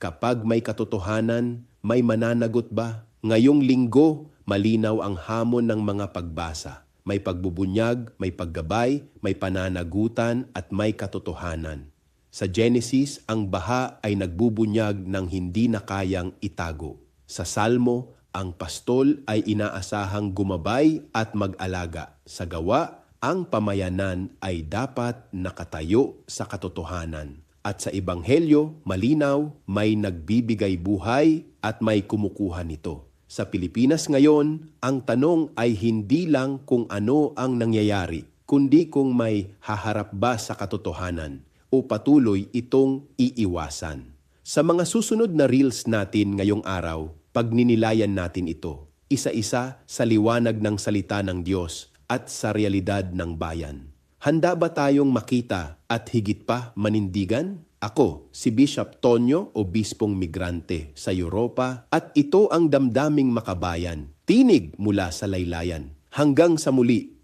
Kapag may katotohanan, may mananagot ba? Ngayong linggo, malinaw ang hamon ng mga pagbasa. May pagbubunyag, may paggabay, may pananagutan at may katotohanan. Sa Genesis, ang baha ay nagbubunyag ng hindi na kayang itago. Sa Salmo, ang pastol ay inaasahang gumabay at mag-alaga. Sa Gawa, ang pamayanan ay dapat nakatayo sa katotohanan. At sa Ebanghelyo, malinaw, may nagbibigay buhay at may kumukuha nito. Sa Pilipinas ngayon, ang tanong ay hindi lang kung ano ang nangyayari, kundi kung may haharap ba sa katotohanan o patuloy itong iiwasan. Sa mga susunod na reels natin ngayong araw, pagninilayan natin ito, isa-isa sa liwanag ng salita ng Diyos at sa realidad ng bayan. Handa ba tayong makita at higit pa manindigan? Ako, si Bishop Tonyo, Obispong Migrante sa Europa, at ito ang damdaming makabayan, tinig mula sa laylayan. Hanggang sa muli.